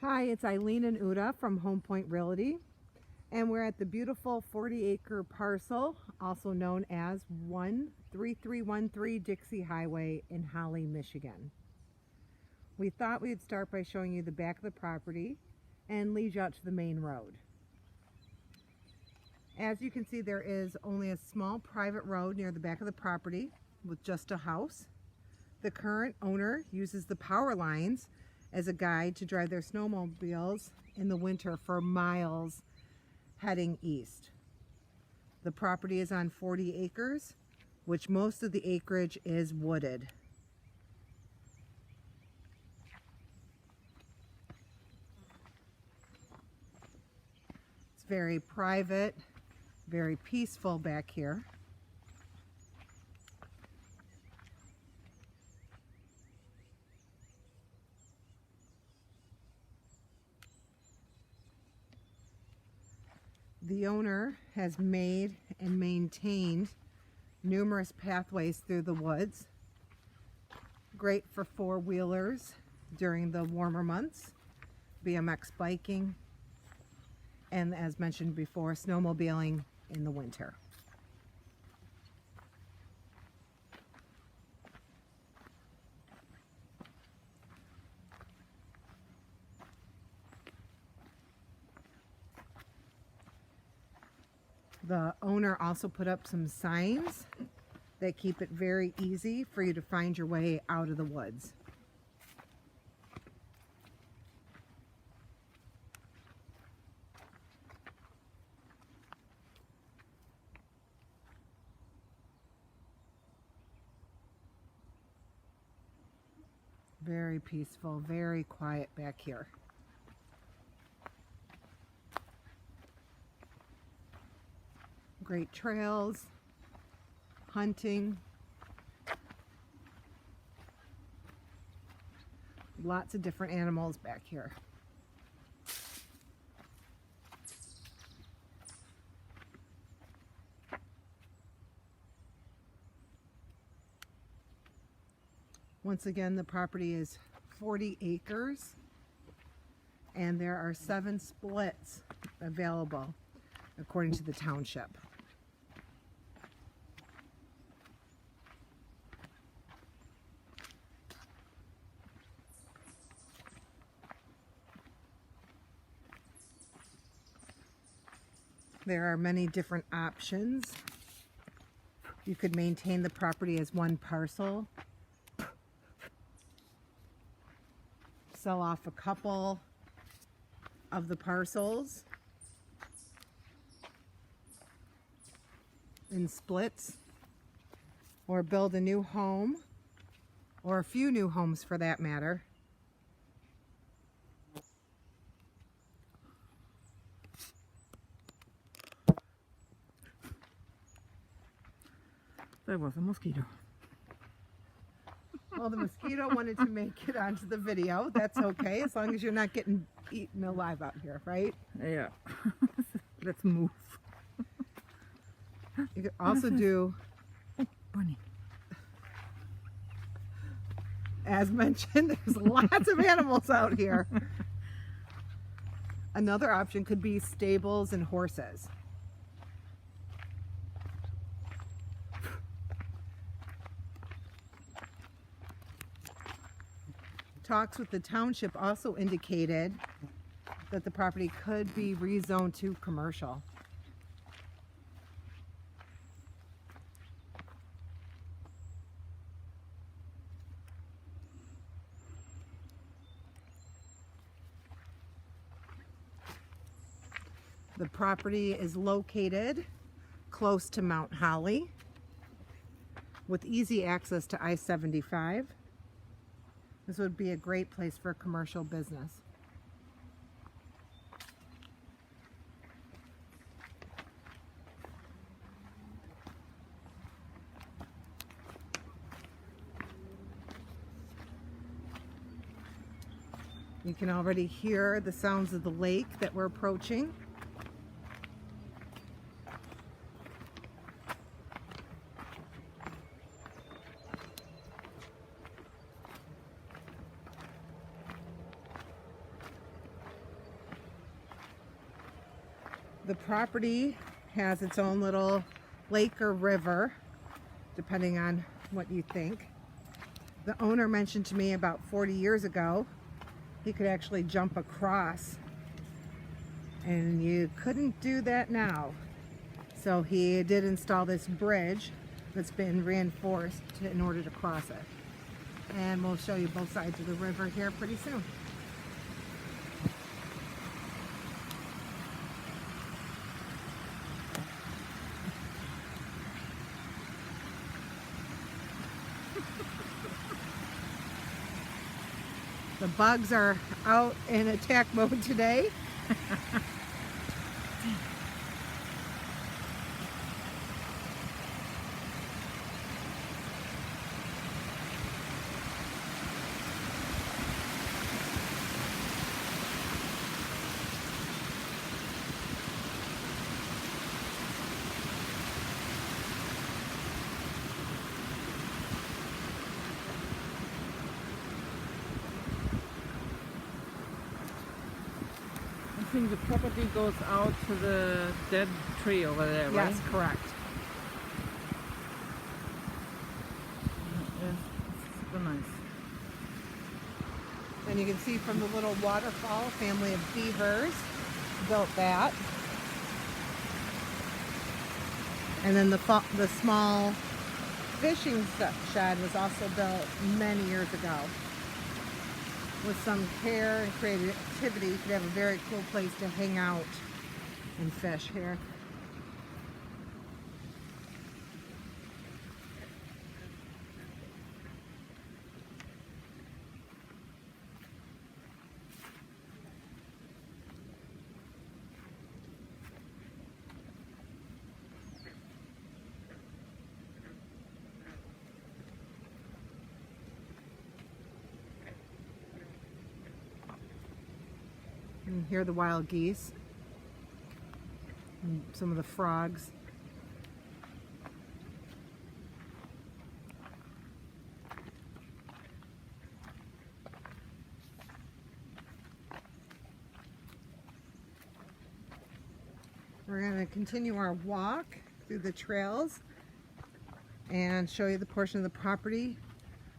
Hi, it's Eileen and Uda from HomePointe Realty, and we're at the beautiful 40-acre parcel, also known as 13313 Dixie Highway in Holly, Michigan. We thought we'd start by showing you the back of the property and lead you out to the main road. As you can see, there is only a small private road near the back of the property with just a house. The current owner uses the power lines as a guide to drive their snowmobiles in the winter for miles heading east. The property is on 40 acres, which most of the acreage is wooded. It's very private, very peaceful back here. The owner has made and maintained numerous pathways through the woods. Great for four-wheelers during the warmer months, BMX biking, and as mentioned before, snowmobiling in the winter. The owner also put up some signs that keep it very easy for you to find your way out of the woods. Very peaceful, very quiet back here. Great trails, hunting, lots of different animals back here. Once again, the property is 40 acres and there are 7 splits available according to the township. There are many different options. You could maintain the property as one parcel, sell off a couple of the parcels in splits, or build a new home, or a few new homes for that matter. There was a mosquito. Well, the mosquito wanted to make it onto the video. That's okay, as long as you're not getting eaten alive out here, right? Yeah. Let's move. You could also do, Bunny. as mentioned, there's lots of animals out here. Another option could be stables and horses. Talks with the township also indicated that the property could be rezoned to commercial. The property is located close to Mount Holly with easy access to I-75. This would be a great place for a commercial business. You can already hear the sounds of the lake that we're approaching. The property has its own little lake or river, depending on what you think. The owner mentioned to me about 40 years ago he could actually jump across, and you couldn't do that now. So he did install this bridge that's been reinforced in order to cross it. And we'll show you both sides of the river here pretty soon. The bugs are out in attack mode today. I think the property goes out to the dead tree over there, right? Yes, correct. Yes, it's super nice. And you can see from the little waterfall, a family of beavers built that. And then the small fishing shed was also built many years ago. With some care and creativity, you could have a very cool place to hang out and fish here. And here are the wild geese and some of the frogs. We're going to continue our walk through the trails and show you the portion of the property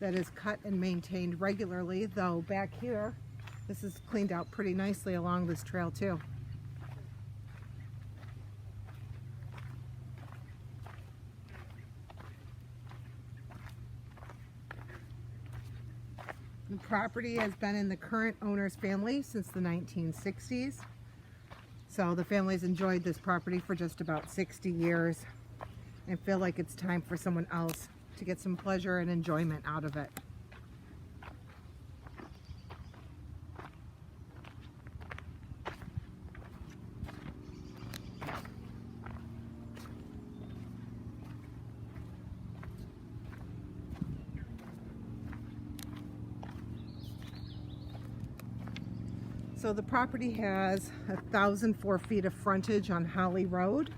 that is cut and maintained regularly, though back here this is cleaned out pretty nicely along this trail too. The property has been in the current owner's family since the 1960s. So the family's enjoyed this property for just about 60 years and feel like it's time for someone else to get some pleasure and enjoyment out of it. So the property has 1,004 feet of frontage on Holly Road.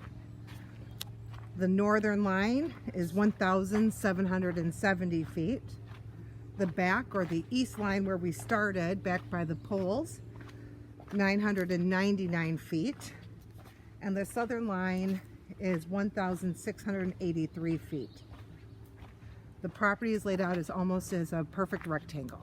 The northern line is 1,770 feet. The back, or the east line where we started, back by the poles, 999 feet. And the southern line is 1,683 feet. The property is laid out as almost as a perfect rectangle.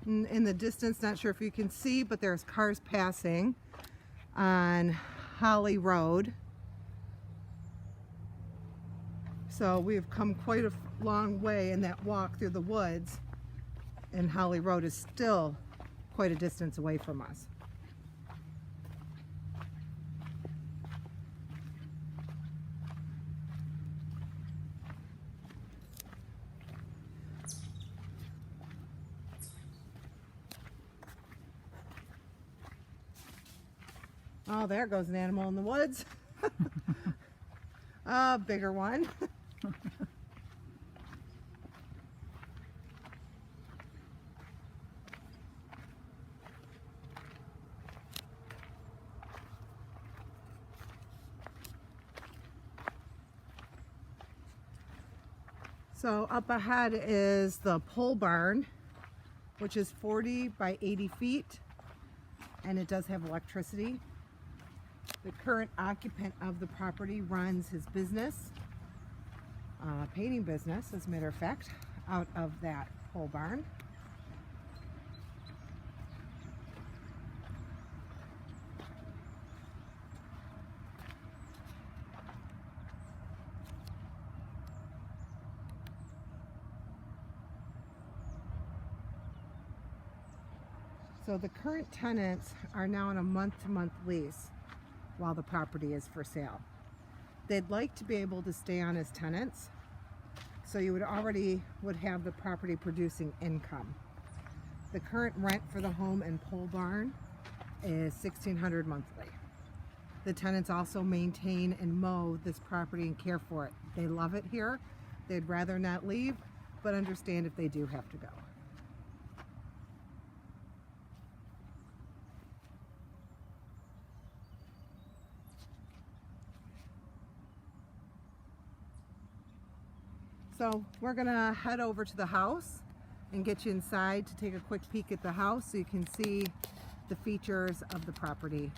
In the distance, not sure if you can see, but there's cars passing on Holly Road. So we've come quite a long way in that walk through the woods, and Holly Road is still quite a distance away from us. Oh, there goes an animal in the woods. A bigger one. So up ahead is the pole barn, which is 40 by 80 feet, and it does have electricity. The current occupant of the property runs his business, painting business, as a matter of fact, out of that pole barn. So the current tenants are now on a month-to-month lease while the property is for sale. They'd like to be able to stay on as tenants, so you would have the property producing income. The current rent for the home and pole barn is $1,600 monthly. The tenants also maintain and mow this property and care for it. They love it here. They'd rather not leave, but understand if they do have to go. So we're gonna head over to the house and get you inside to take a quick peek at the house so you can see the features of the property